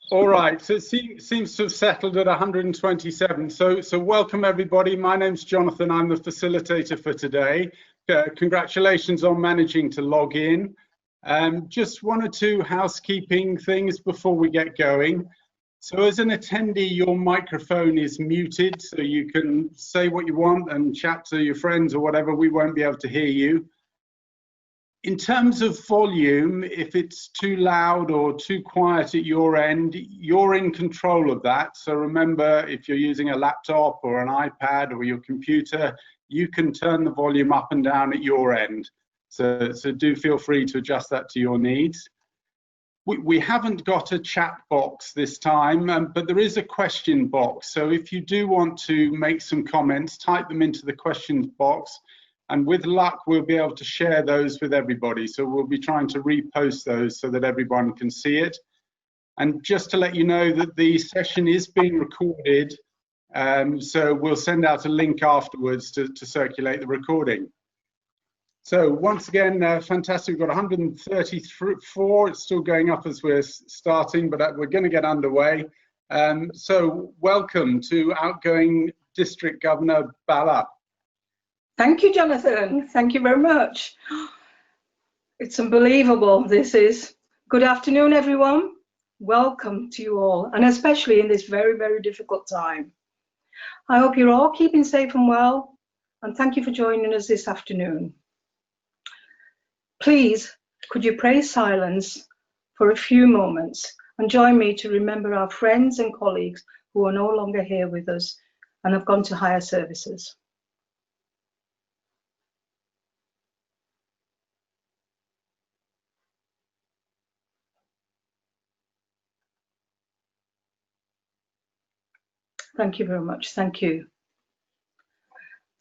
All right, so it seems to have settled at 127. So welcome everybody. My name's Jonathan. I'm the facilitator for today. Congratulations on managing to log in. Just one or two housekeeping things before we get going. So as an attendee, your microphone is muted, so you can say what you want and chat to your friends or whatever. We won't be able to hear you. In terms of volume, if it's too loud or too quiet at your end, you're in control of that. So remember, if you're using a laptop or an iPad or your computer, you can turn the volume up and down at your end. So do feel free to adjust that to your needs. We haven't got a chat box this time, but there is a question box. So if you do want to make some comments, type them into the questions box. And with luck, we'll be able to share those with everybody. So we'll be trying to repost those so that everyone can see it. And just to let you know that the session is being recorded. So we'll send out a link afterwards to circulate the recording. So once again, fantastic. We've got 134. It's still going up as we're starting, but we're going to get underway. So welcome to outgoing District Governor Bala. Thank you, Jonathan. Thank you very much. It's unbelievable, this is. Good afternoon, everyone. Welcome to you all, and especially in this very, very difficult time. I hope you're all keeping safe and well, and thank you for joining us this afternoon. Please, could you pray silence for a few moments and join me to remember our friends and colleagues who are no longer here with us and have gone to higher services. Thank you very much. Thank you.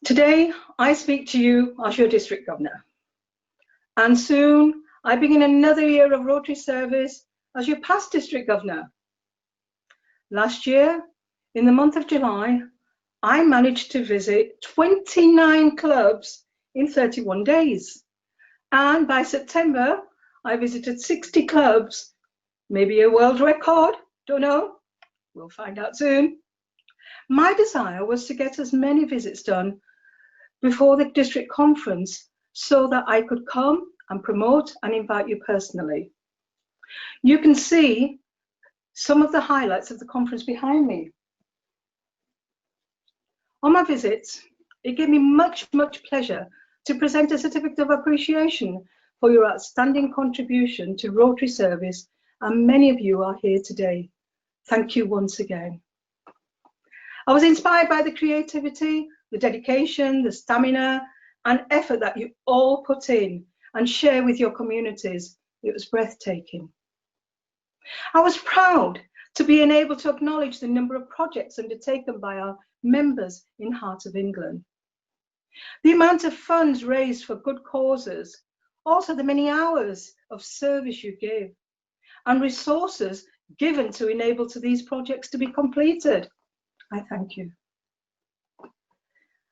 Today, I speak to you as your district governor. And soon, I begin another year of Rotary service as your past district governor. Last year, in the month of July, I managed to visit 29 clubs in 31 days. And by September, I visited 60 clubs, maybe a world record, don't know. We'll find out soon. My desire was to get as many visits done before the district conference so that I could come and promote and invite you personally. You can see some of the highlights of the conference behind me. On my visits, it gave me much pleasure to present a certificate of appreciation for your outstanding contribution to Rotary service, and many of you are here today. Thank you once again. I was inspired by the creativity, the dedication, the stamina and effort that you all put in and share with your communities. It was breathtaking. I was proud to be able to acknowledge the number of projects undertaken by our members in Heart of England. The amount of funds raised for good causes, also the many hours of service you give, and resources given to enable these projects to be completed. I thank you.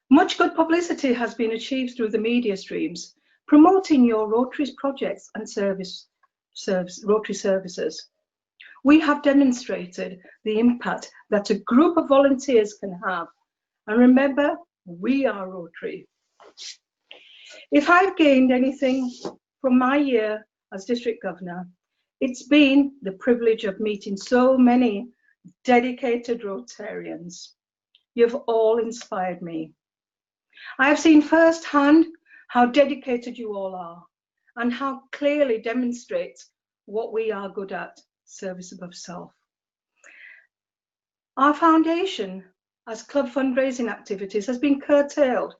Much good publicity has been achieved through the media streams, promoting your Rotary projects and Rotary services. We have demonstrated the impact that a group of volunteers can have. And remember, we are Rotary. If I've gained anything from my year as District Governor, it's been the privilege of meeting so many dedicated Rotarians. You've all inspired me. I have seen firsthand how dedicated you all are and how clearly demonstrates what we are good at, service above self. Our foundation as club fundraising activities has been curtailed,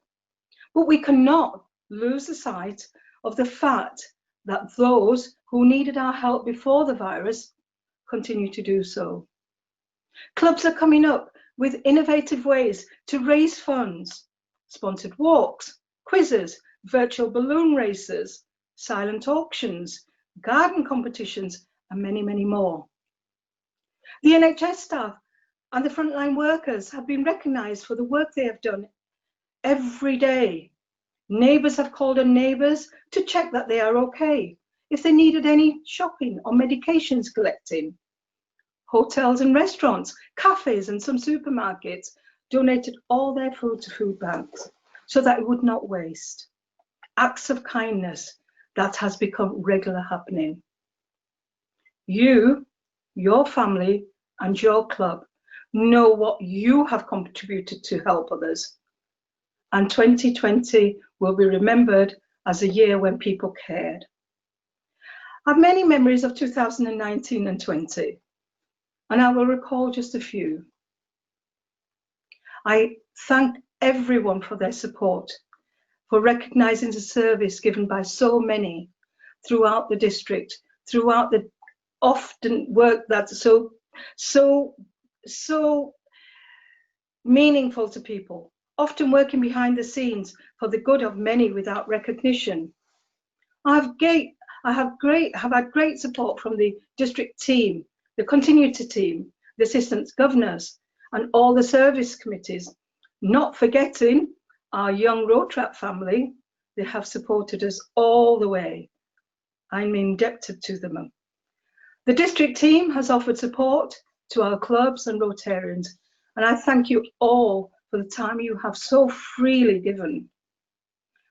but we cannot lose the sight of the fact that those who needed our help before the virus continue to do so. Clubs are coming up with innovative ways to raise funds, sponsored walks, quizzes, virtual balloon races, silent auctions, garden competitions, and many, many more. The NHS staff and the frontline workers have been recognised for the work they have done every day. Neighbours have called on neighbours to check that they are okay, if they needed any shopping or medications collecting. hotels and restaurants, cafes and some supermarkets donated all their food to food banks so that it would not waste. Acts of kindness that has become regular happening. You, your family and your club know what you have contributed to help others. And 2020 will be remembered as a year when people cared. I have many memories of 2019 and 20, and I will recall just a few. I thank everyone for their support, for recognising the service given by so many throughout the district, throughout the often work that's so meaningful to people, often working behind the scenes for the good of many without recognition. I have had great support from the district team, the continuity team, the assistant governors, and all the service committees, not forgetting our young Rotary family. They have supported us all the way. I'm indebted to them. The district team has offered support to our clubs and Rotarians, and I thank you all for the time you have so freely given.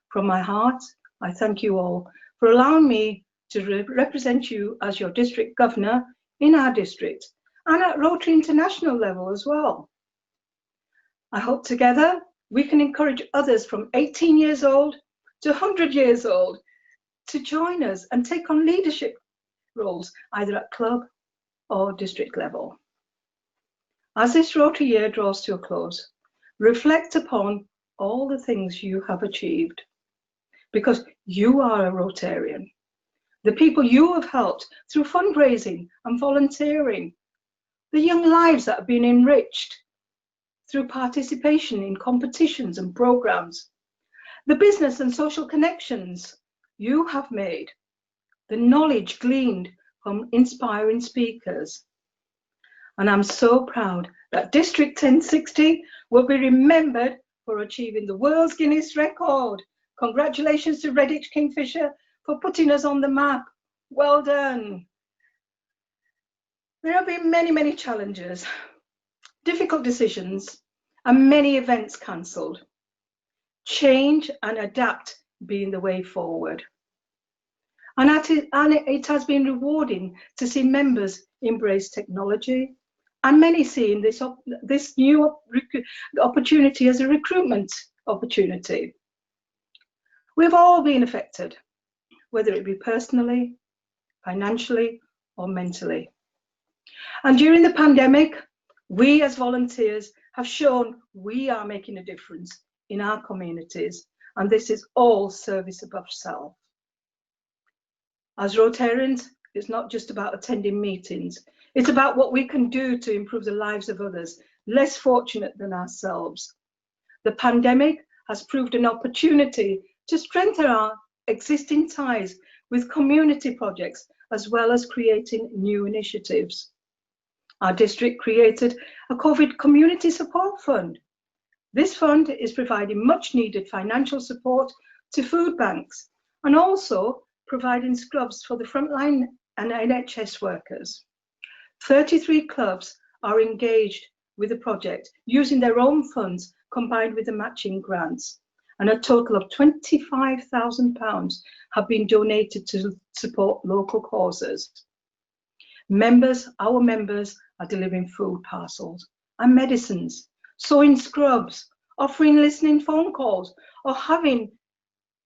From my heart, I thank you all for allowing me to represent you as your district governor in our district and at Rotary International level as well. I hope together we can encourage others from 18 years old to 100 years old to join us and take on leadership roles either at club or district level. As this Rotary year draws to a close, reflect upon all the things you have achieved, because you are a Rotarian. The people you have helped through fundraising and volunteering, the young lives that have been enriched through participation in competitions and programs, the business and social connections you have made, the knowledge gleaned from inspiring speakers. And I'm so proud that District 1060 will be remembered for achieving the world's Guinness record. Congratulations to Redditch Kingfisher for putting us on the map. Well done. There have been many, many challenges, difficult decisions, and many events cancelled. Change and adapt being the way forward. And it has been rewarding to see members embrace technology, and many seeing this new opportunity as a recruitment opportunity. We've all been affected, whether it be personally, financially, or mentally. And during the pandemic, we as volunteers have shown we are making a difference in our communities, and this is all service above self. As Rotarians, it's not just about attending meetings, it's about what we can do to improve the lives of others less fortunate than ourselves. The pandemic has proved an opportunity to strengthen our existing ties with community projects, as well as creating new initiatives. Our district created a COVID Community Support Fund. This fund is providing much needed financial support to food banks and also providing scrubs for the frontline and NHS workers. 33 clubs are engaged with the project using their own funds combined with the matching grants, and a total of £25,000 have been donated to support local causes. Our members are delivering food parcels and medicines, sewing scrubs, offering listening phone calls, or having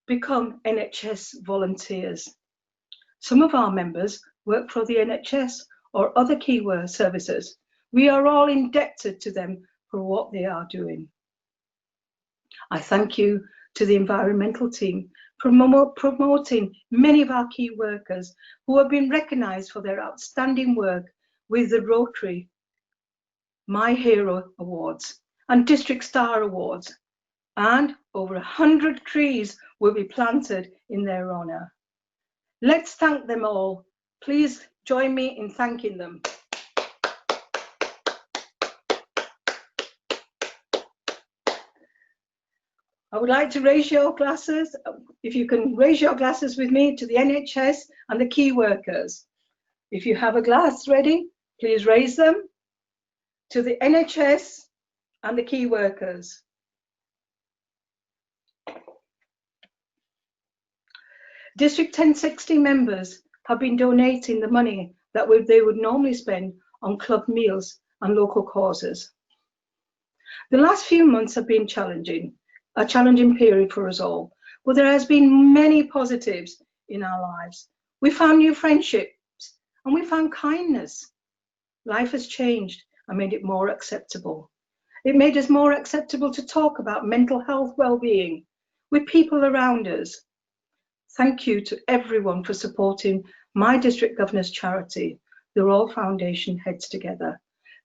become NHS volunteers. Some of our members work for the NHS or other key services. We are all indebted to them for what they are doing. I thank you to the environmental team for promoting many of our key workers who have been recognised for their outstanding work with the Rotary My Hero Awards and District Star Awards, and over 100 trees will be planted in their honour. Let's thank them all. Please join me in thanking them. I would like to raise your glasses, if you can raise your glasses with me, to the NHS and the key workers. If you have a glass ready, Please raise them to the NHS and the key workers. District 1060 members have been donating the money that they would normally spend on club meals and local causes. The last few months have been challenging, a challenging period for us all, but there has been many positives in our lives. We found new friendships and we found kindness. Life has changed and made it more acceptable. It made us more acceptable to talk about mental health well-being with people around us. Thank you to everyone for supporting my district governor's charity, the Royal Foundation Heads Together,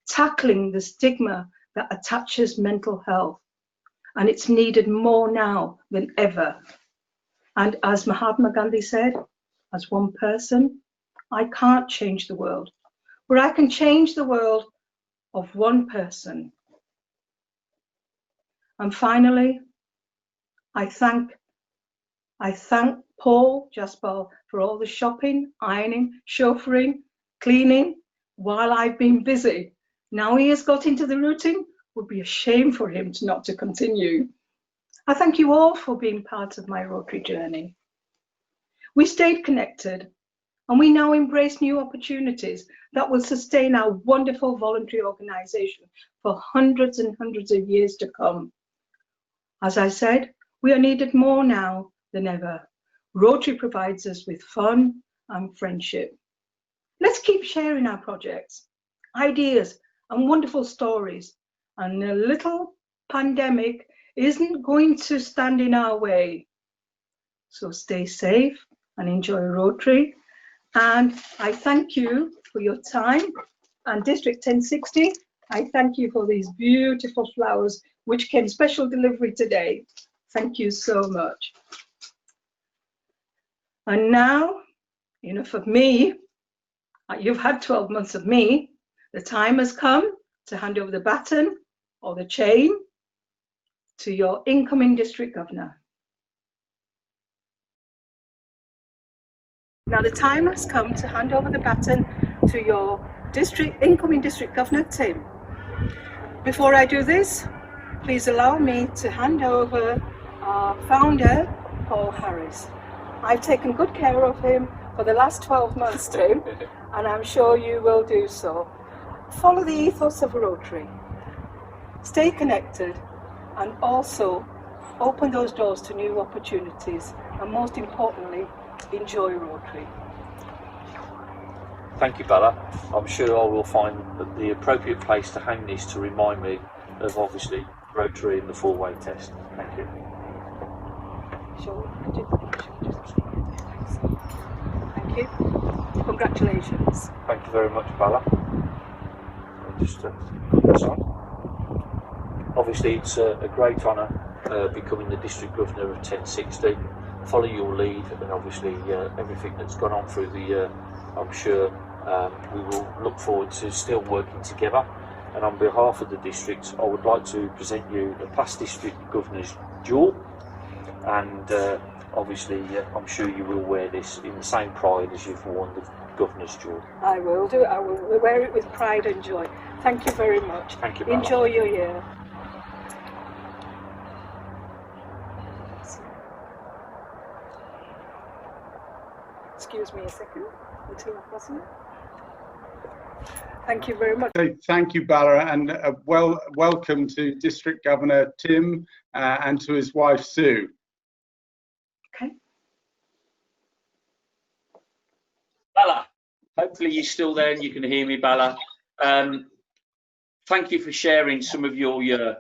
tackling the stigma that attaches mental health. And it's needed more now than ever. And as Mahatma Gandhi said, as one person, I can't change the world, but I can change the world of one person. And finally, I thank Paul Jasper for all the shopping, ironing, chauffeuring, cleaning while I've been busy. Now he has got into the routine, it would be a shame for him not to continue. I thank you all for being part of my Rotary journey. We stayed connected and we now embrace new opportunities that will sustain our wonderful voluntary organisation for hundreds and hundreds of years to come. As I said, we are needed more now than ever. Rotary provides us with fun and friendship. Let's keep sharing our projects, ideas and wonderful stories, and a little pandemic isn't going to stand in our way. So stay safe and enjoy Rotary. And I thank you for your time. And District 1060, I thank you for these beautiful flowers, which came special delivery today. Thank you so much. And now, enough of me. You've had 12 months of me. The time has come to hand over the baton or the chain to your incoming district governor. Now the time has come to hand over the baton to your incoming district governor, Tim. Before I do this, please allow me to hand over our founder, Paul Harris. I've taken good care of him for the last 12 months, Tim, and I'm sure you will do so. Follow the ethos of Rotary. Stay connected and also open those doors to new opportunities, and most importantly, enjoy Rotary. Thank you, Bella. I'm sure I will find the appropriate place to hang this to remind me of, obviously, Rotary and the four-way test. Thank you. Thank you. Congratulations. Thank you very much, Bella. Just put this on. Obviously, it's a great honour becoming the district governor of 1060. Follow your lead, and obviously everything that's gone on through the year, I'm sure we will look forward to still working together. And on behalf of the district, I would like to present you the past district governor's jewel, and obviously I'm sure you will wear this in the same pride as you've worn the governor's jewel. I will do. I will wear it with pride and joy. Thank you very much. Thank you, Bella. Enjoy your year. Excuse me a second until I pass it. Thank you very much. Thank you, Bella, and welcome to District Governor Tim and to his wife Sue. Okay. Bella, hopefully you're still there and you can hear me, Bella. Thank you for sharing some of your year,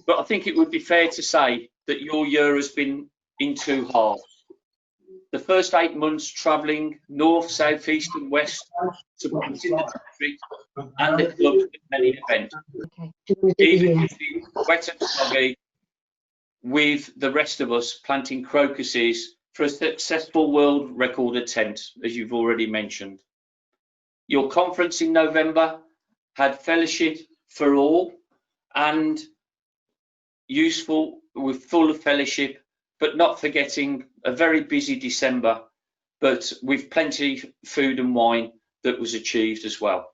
but I think it would be fair to say that your year has been in two halves. The first 8 months travelling north, south, east and west, supporting the district and the club at many events. Even if it's wet and soggy, with the rest of us planting crocuses for a successful world record attempt, as you've already mentioned. Your conference in November had fellowship for all and useful, with full of fellowship, but not forgetting a very busy December, but with plenty of food and wine that was achieved as well.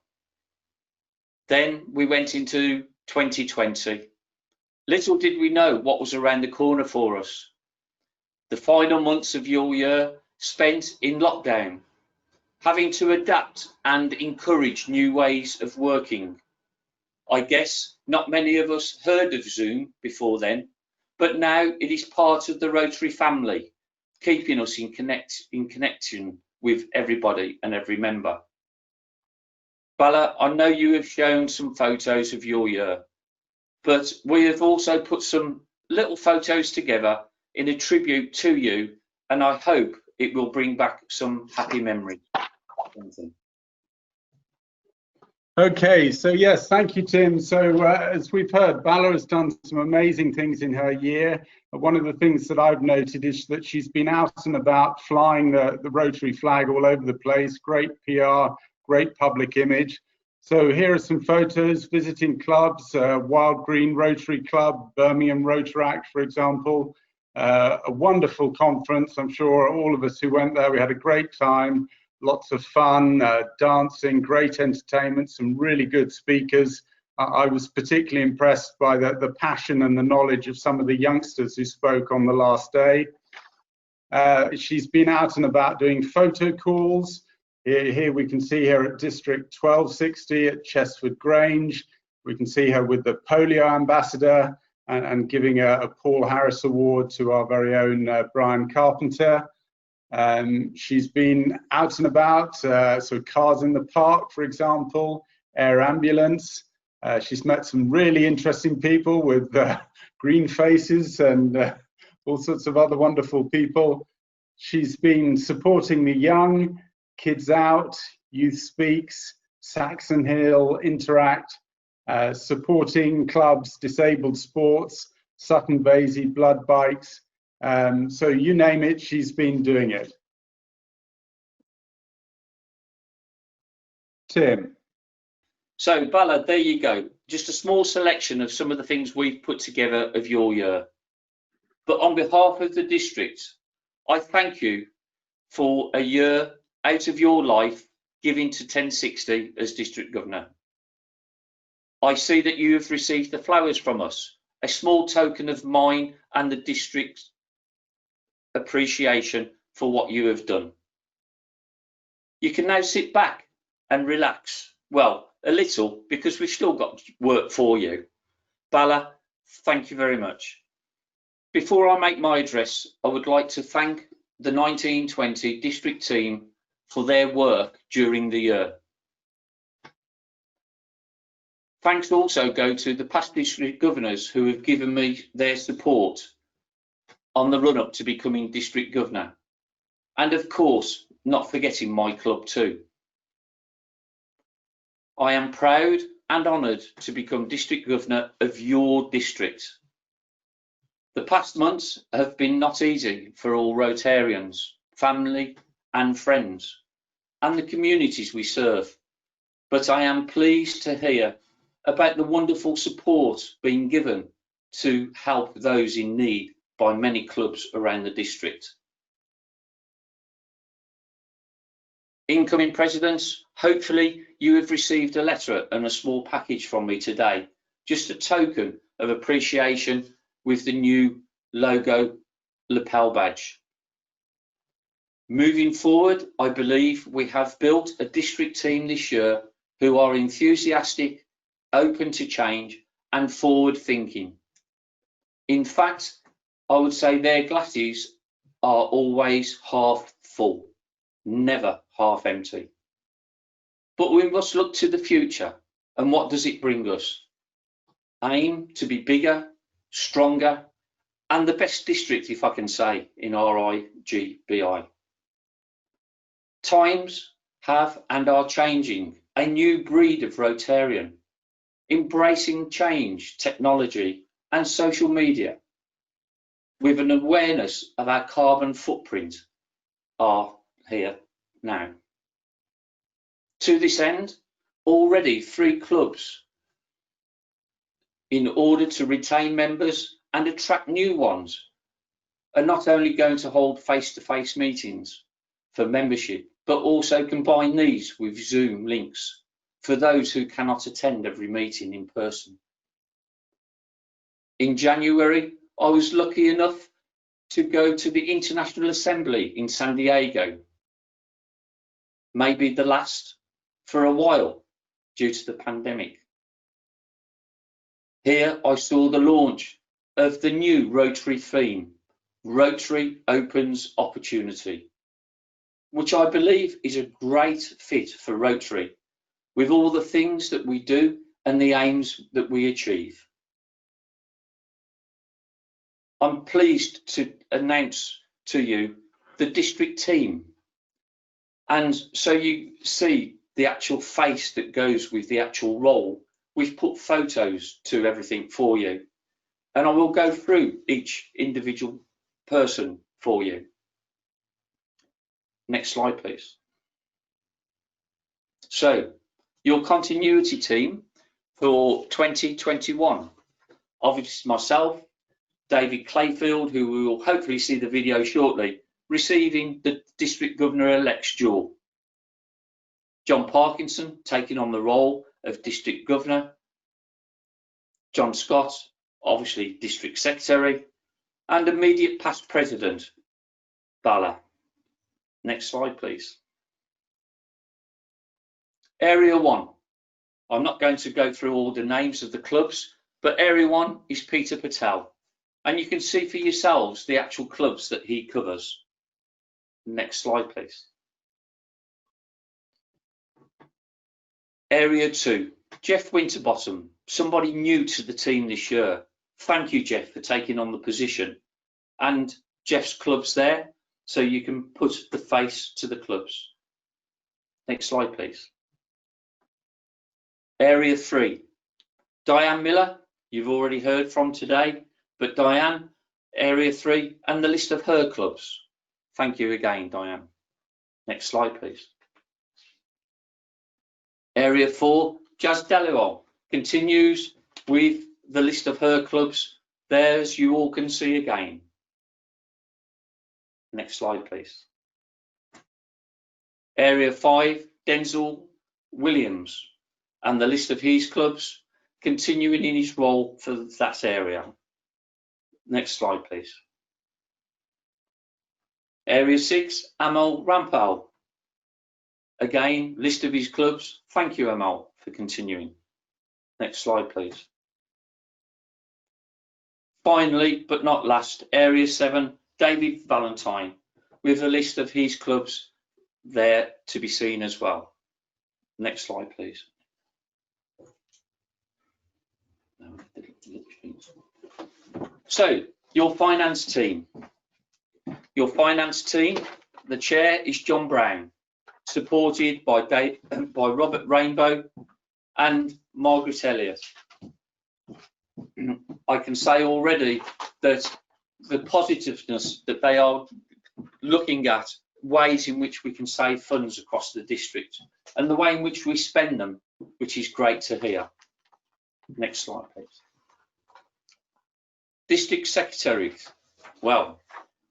Then we went into 2020. Little did we know what was around the corner for us. The final months of your year spent in lockdown, having to adapt and encourage new ways of working. I guess not many of us heard of Zoom before then, but now it is part of the Rotary family, keeping us in connection with everybody and every member. Bala, I know you have shown some photos of your year, but we have also put some little photos together in a tribute to you, and I hope it will bring back some happy memories. Okay, so yes, thank you, Tim. So as we've heard, Bala has done some amazing things in her year. One of the things that I've noted is that she's been out and about flying the Rotary flag all over the place. Great PR, great public image. So here are some photos, visiting clubs, Wild Green Rotary Club, Birmingham Rotaract, for example. A wonderful conference. I'm sure all of us who went there, we had a great time. Lots of fun, dancing, great entertainment, some really good speakers. I was particularly impressed by the passion and the knowledge of some of the youngsters who spoke on the last day. She's been out and about doing photo calls. Here we can see her at District 1260 at Chesford Grange. We can see her with the polio ambassador and giving a Paul Harris Award to our very own Brian Carpenter. She's been out and about, so Cars in the Park, for example, Air Ambulance. She's met some really interesting people with green faces and all sorts of other wonderful people. She's been supporting the young, Kids Out, Youth Speaks, Saxon Hill, Interact, supporting clubs, disabled sports, Sutton Vasey, Blood Bikes. So you name it, she's been doing it. Tim. So Bala, there you go. Just a small selection of some of the things we've put together of your year. But on behalf of the district, I thank you for a year out of your life giving to 1060 as District Governor. I see that you have received the flowers from us, a small token of mine and the district's appreciation for what you have done. You can now sit back and relax. Well, a little, because we've still got work for you. Bala, thank you very much. Before I make my address, I would like to thank the 1920 district team for their work during the year. Thanks also go to the past district governors who have given me their support on the run-up to becoming district governor. And of course, not forgetting my club too. I am proud and honoured to become district governor of your district. The past months have been not easy for all Rotarians, family and friends, and the communities we serve. But I am pleased to hear about the wonderful support being given to help those in need by many clubs around the district. Incoming presidents, hopefully you have received a letter and a small package from me today, just a token of appreciation with the new logo lapel badge. Moving forward, I believe we have built a district team this year who are enthusiastic, open to change and forward thinking. In fact, I would say their glasses are always half full, never half empty. But we must look to the future, and what does it bring us? Aim to be bigger, stronger, and the best district, if I can say, in RIGBI. Times have and are changing, a new breed of Rotarian, embracing change, technology, and social media, with an awareness of our carbon footprint, are here now. To this end, already 3 clubs, in order to retain members and attract new ones, are not only going to hold face-to-face meetings for membership, but also combine these with Zoom links for those who cannot attend every meeting in person. In January, I was lucky enough to go to the International Assembly in San Diego, maybe the last for a while due to the pandemic. Here I saw the launch of the new Rotary theme, Rotary Opens Opportunity, which I believe is a great fit for Rotary, with all the things that we do and the aims that we achieve. I'm pleased to announce to you the district team, and so you see the actual face that goes with the actual role. We've put photos to everything for you, and I will go through each individual person for you. Next slide, please. So, your continuity team for 2021, obviously myself, David Clayfield, who we will hopefully see the video shortly, receiving the District Governor-elect's jewel. John Parkinson taking on the role of District Governor. John Scott, obviously District Secretary, and immediate past President, Bala. Next slide, please. Area 1. I'm not going to go through all the names of the clubs, but Area 1 is Peter Patel. And you can see for yourselves the actual clubs that he covers. Next slide, please. Area 2, Jeff Winterbottom, somebody new to the team this year. Thank you, Jeff, for taking on the position. And Jeff's club's there, so you can put the face to the clubs. Next slide, please. Area 3, Diane Miller, you've already heard from today, but Diane, Area 3, and the list of her clubs. Thank you again, Diane. Next slide, please. Area 4, Jazz Daliwal, continues with the list of her clubs. There, as you all can see again. Next slide, please. Area 5, Denzel Williams, and the list of his clubs, continuing in his role for that area. Next slide, please. Area 6, Amal Rampal. Again, list of his clubs. Thank you, Amal, for continuing. Next slide, please. Finally, but not last, Area 7, David Valentine, with a list of his clubs there to be seen as well. Next slide, please. So, your finance team. Your finance team, the chair is John Brown, supported by Robert Rainbow and Margaret Elliott. I can say already that the positiveness that they are looking at ways in which we can save funds across the district and the way in which we spend them, which is great to hear. Next slide, please. District secretaries. Well,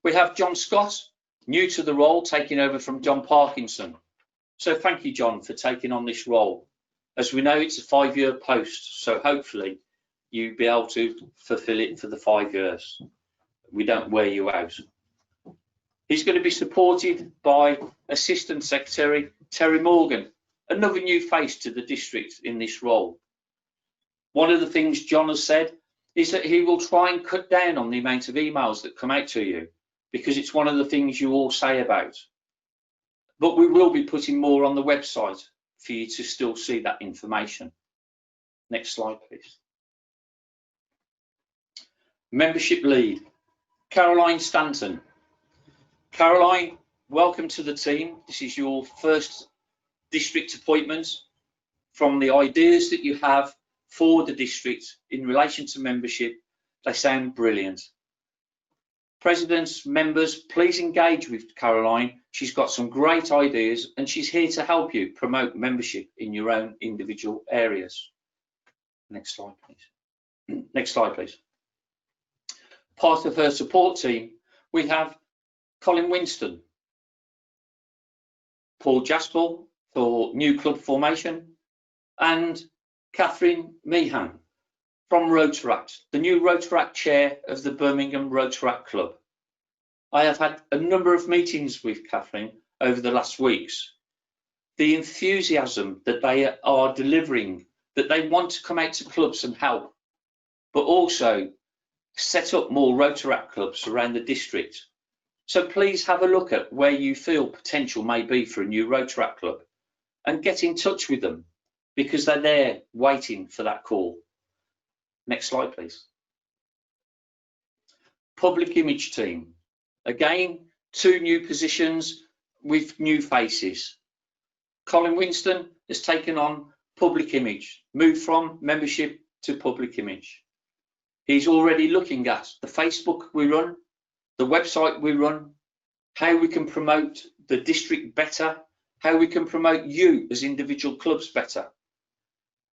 we have John Scott, new to the role, taking over from John Parkinson. So thank you, John, for taking on this role. As we know, it's a 5-year post, so hopefully you'll be able to fulfill it for the 5 years. We don't wear you out. He's going to be supported by Assistant Secretary Terry Morgan, another new face to the district in this role. One of the things John has said is that he will try and cut down on the amount of emails that come out to you, because it's one of the things you all say about. But we will be putting more on the website for you to still see that information. Next slide, please. Membership lead, Caroline Stanton. Caroline, welcome to the team. This is your first district appointment. From the ideas that you have for the district in relation to membership, they sound brilliant. Presidents, members, please engage with Caroline. She's got some great ideas and she's here to help you promote membership in your own individual areas. Next slide, please. Next slide, please. Part of her support team, we have Colin Winston, Paul Jaspel for new club formation, and Catherine Meehan from Rotaract, the new Rotaract chair of the Birmingham Rotaract Club. I have had a number of meetings with Catherine over the last weeks. The enthusiasm that they are delivering, that they want to come out to clubs and help, but also set up more Rotaract clubs around the district. So please have a look at where you feel potential may be for a new Rotaract club and get in touch with them, because they're there waiting for that call. Next slide, please. Public image team. Again, 2 new positions with new faces. Colin Winston has taken on public image, moved from membership to public image. He's already looking at the Facebook we run, the website we run, how we can promote the district better, how we can promote you as individual clubs better.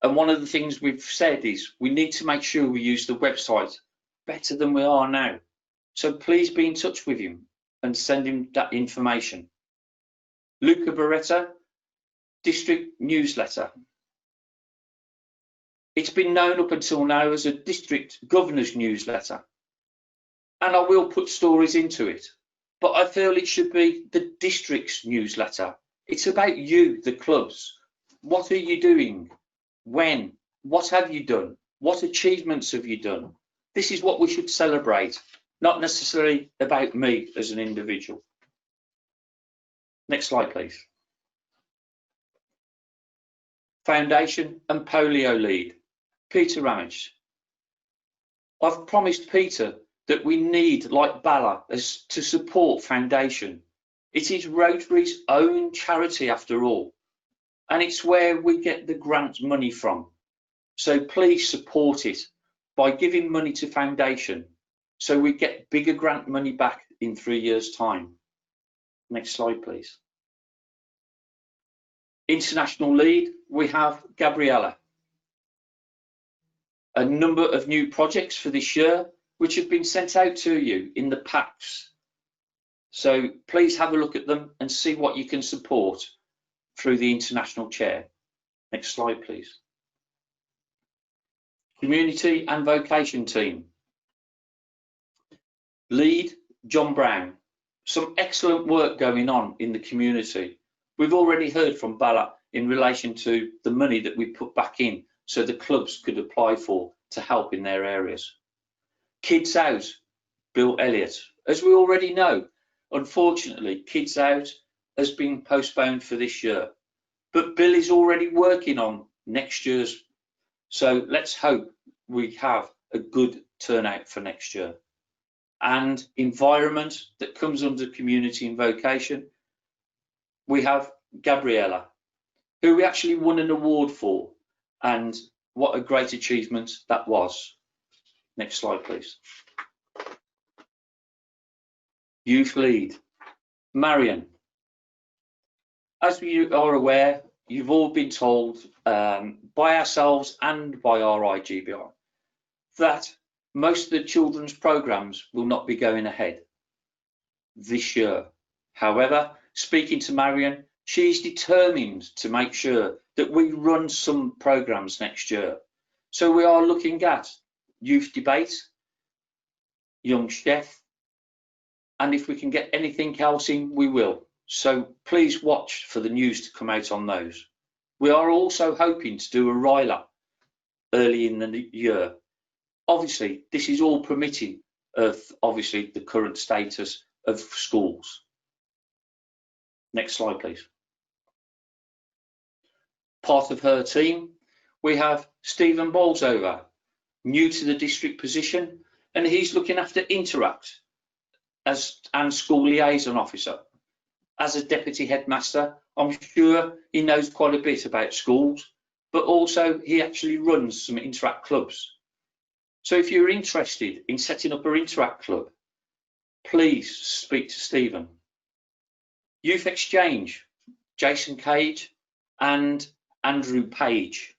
And one of the things we've said is we need to make sure we use the website better than we are now. So please be in touch with him and send him that information. Luca Beretta, district newsletter. It's been known up until now as a district governor's newsletter, and I will put stories into it, but I feel it should be the district's newsletter. It's about you, the clubs. What are you doing? When? What have you done? What achievements have you done? This is what we should celebrate, not necessarily about me as an individual. Next slide, please. Foundation and polio lead. Peter Ramage. I've promised Peter that we need, like Bala, as to support Foundation. It is Rotary's own charity after all, and it's where we get the grant money from. So please support it by giving money to Foundation so we get bigger grant money back in 3 years' time. Next slide, please. International lead, we have Gabriella. A number of new projects for this year which have been sent out to you in the packs. So please have a look at them and see what you can support through the international chair. Next slide, please. Community and vocation team. Lead, John Brown. Some excellent work going on in the community. We've already heard from Bala in relation to the money that we put back in so the clubs could apply for to help in their areas. Kids Out, Bill Elliott. As we already know, unfortunately, Kids Out has been postponed for this year, but Bill is already working on next year's. So let's hope we have a good turnout for next year. And environment that comes under community and vocation, we have Gabriella, who we actually won an award for, and what a great achievement that was. Next slide, please. Youth lead, Marion. As you are aware, you've all been told by ourselves and by our IGBI that most of the children's programs will not be going ahead this year. However, speaking to Marion, she's determined to make sure that we run some programs next year. So we are looking at youth debate, young chef, and if we can get anything else in, we will. So please watch for the news to come out on those. We are also hoping to do a RILA early in the year. Obviously, this is all permitting of obviously the current status of schools. Next slide, please. Part of her team, we have Stephen Bolsover, new to the district position, and he's looking after Interact and school liaison officer. As a deputy headmaster, I'm sure he knows quite a bit about schools, but also he actually runs some Interact clubs. So if you're interested in setting up an Interact club, please speak to Stephen. Youth Exchange, Jason Cage and Andrew Page.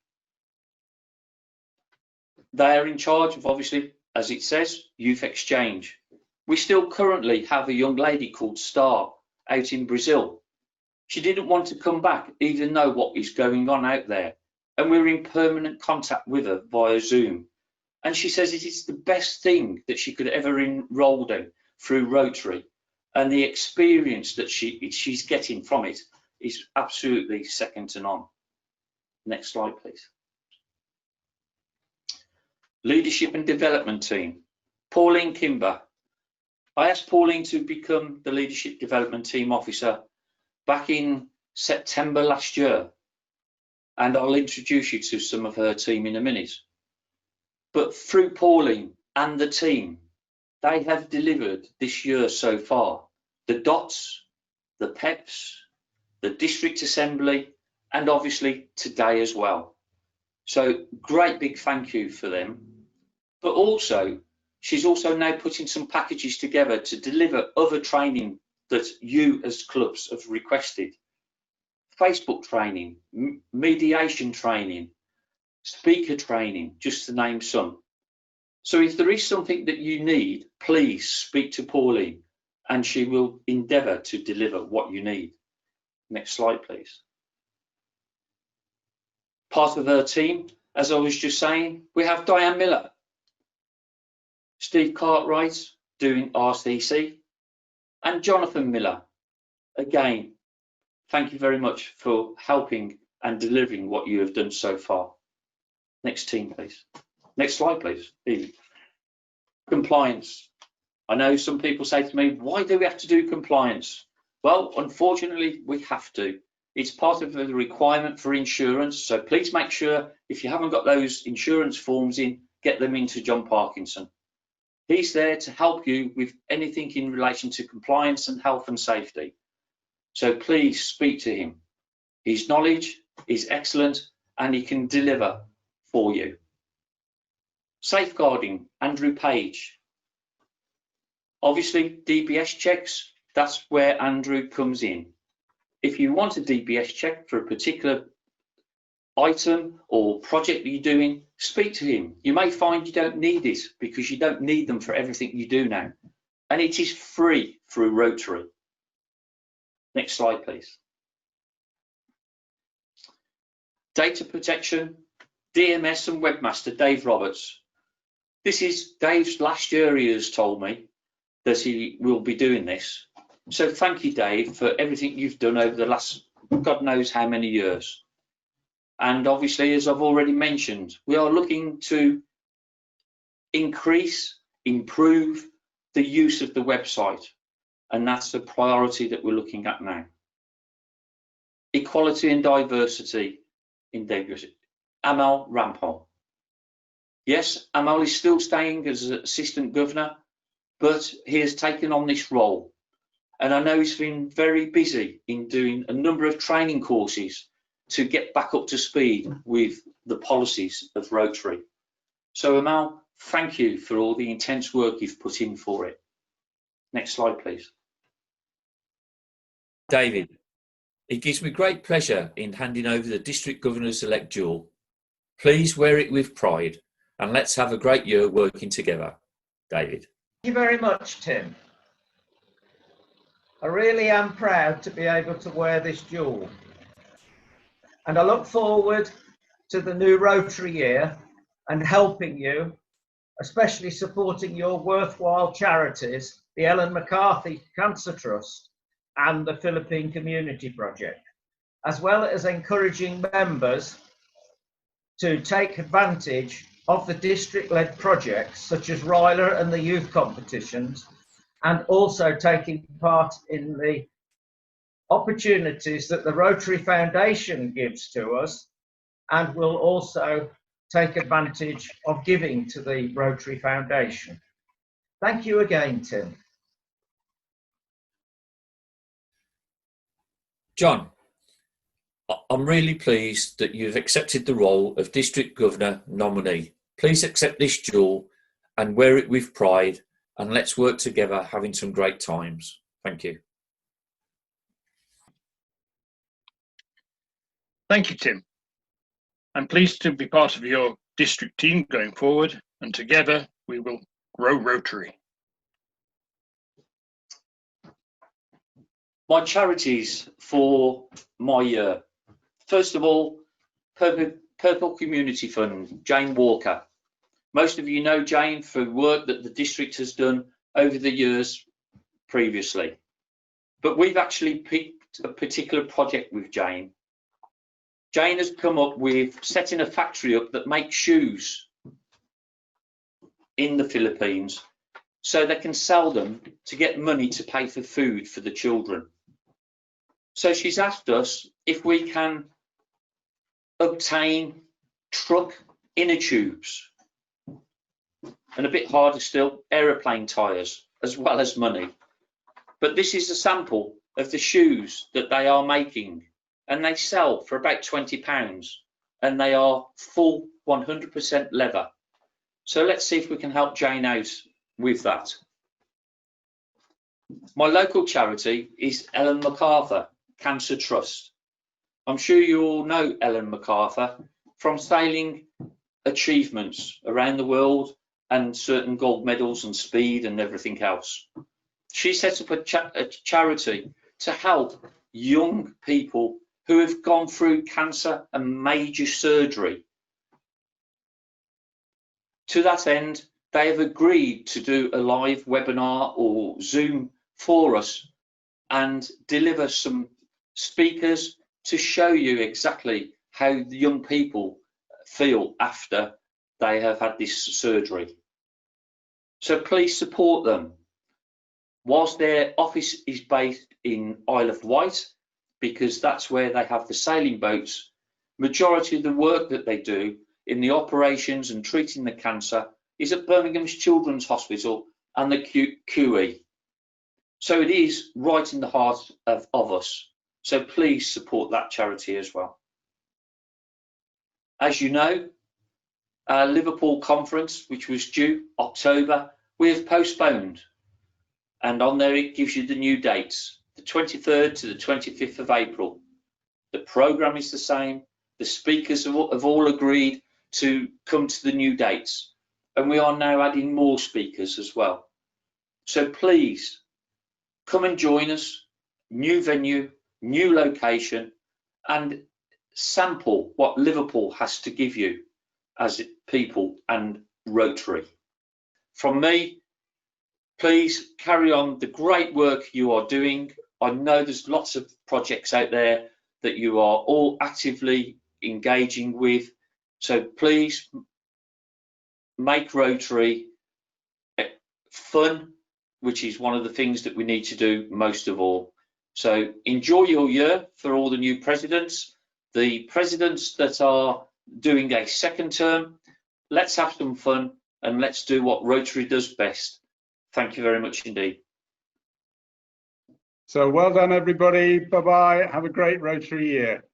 They are in charge of, obviously, as it says, Youth Exchange. We still currently have a young lady called Star out in Brazil. She didn't want to come back, even though what is going on out there. and we're in permanent contact with her via Zoom. And she says it is the best thing that she could ever enroll in through Rotary, and the experience that she's getting from it is absolutely second to none. Next slide, please. Leadership and Development Team. Pauline Kimber. I asked Pauline to become the Leadership Development Team Officer back in September last year, and I'll introduce you to some of her team in a minute. But through Pauline and the team, they have delivered this year so far the DOTS, the PEPs, the District Assembly, and obviously today as well. So great big thank you for them. But also, she's also now putting some packages together to deliver other training that you as clubs have requested. Facebook training, mediation training, speaker training, just to name some. So if there is something that you need, please speak to Pauline and she will endeavour to deliver what you need. Next slide, please. Part of her team, as I was just saying, we have Diane Miller, Steve Cartwright doing RCC, and Jonathan Miller. Again, thank you very much for helping and delivering what you have done so far. Next team, please. Next slide, please. Compliance. I know some people say to me, why do we have to do compliance? Well, unfortunately, we have to. It's part of the requirement for insurance. So please make sure if you haven't got those insurance forms in, get them into John Parkinson. He's there to help you with anything in relation to compliance and health and safety. So please speak to him. His knowledge is excellent and he can deliver for you. Safeguarding, Andrew Page. Obviously, DBS checks, that's where Andrew comes in. If you want a DBS check for a particular item or project that you're doing, speak to him. You may find you don't need it because you don't need them for everything you do now. And it is free through Rotary. Next slide, please. Data protection, DMS and webmaster, Dave Roberts. This is Dave's last year, he has told me that he will be doing this. So thank you, Dave, for everything you've done over the last, God knows how many years. And obviously, as I've already mentioned, we are looking to increase, improve the use of the website. And that's the priority that we're looking at now. Equality and diversity in diversity. Amal Rampal. Yes, Amal is still staying as assistant governor, but he has taken on this role. And I know he's been very busy in doing a number of training courses to get back up to speed with the policies of Rotary. So Amal, thank you for all the intense work you've put in for it. Next slide, please. David, it gives me great pleasure in handing over the District Governors-elect jewel. Please wear it with pride and let's have a great year working together. David. Thank you very much, Tim. I really am proud to be able to wear this jewel. And I look forward to the new Rotary year and helping you, especially supporting your worthwhile charities, the Ellen McCarthy Cancer Trust and the Philippine Community Project, as well as encouraging members to take advantage of the district-led projects such as Ryler and the youth competitions, and also taking part in the opportunities that the Rotary Foundation gives to us, and will also take advantage of giving to the Rotary Foundation. Thank you again, Tim. John, I'm really pleased that you've accepted the role of District Governor nominee. Please accept this jewel and wear it with pride, and let's work together having some great times. Thank you. Thank you, Tim. I'm pleased to be part of your district team going forward, and together we will grow Rotary. My charities for my year. First of all, Purple Community Fund, Jane Walker. Most of you know Jane for work that the district has done over the years previously. But we've actually picked a particular project with Jane. Jane has come up with setting a factory up that makes shoes in the Philippines so they can sell them to get money to pay for food for the children. So she's asked us if we can obtain truck inner tubes, and a bit harder still, aeroplane tyres, as well as money. But this is a sample of the shoes that they are making, and they sell for about £20, and they are full 100% leather. So let's see if we can help Jane out with that. My local charity is Ellen MacArthur Cancer Trust. I'm sure you all know Ellen MacArthur from sailing achievements around the world and certain gold medals and speed and everything else. She set up a charity to help young people who have gone through cancer and major surgery. To that end, they have agreed to do a live webinar or Zoom for us and deliver some speakers to show you exactly how the young people feel after they have had this surgery. So please support them. Whilst their office is based in Isle of Wight, because that's where they have the sailing boats, majority of the work that they do in the operations and treating the cancer is at Birmingham's Children's Hospital and the QE. So it is right in the heart of us. So please support that charity as well. As you know, our Liverpool conference, which was due October, we have postponed. And on there it gives you the new dates, the 23rd to the 25th of April. The programme is the same. The speakers have all agreed to come to the new dates. And we are now adding more speakers as well. So please come and join us. New venue, new location, and sample what Liverpool has to give you as people and Rotary. From me, please carry on the great work you are doing. I know there's lots of projects out there that you are all actively engaging with. So please make Rotary fun, which is one of the things that we need to do most of all. So enjoy your year for all the new presidents, the presidents that are doing a second term. Let's have some fun and let's do what Rotary does best. Thank you very much indeed. So well done, everybody. Bye-bye. Have a great Rotary year.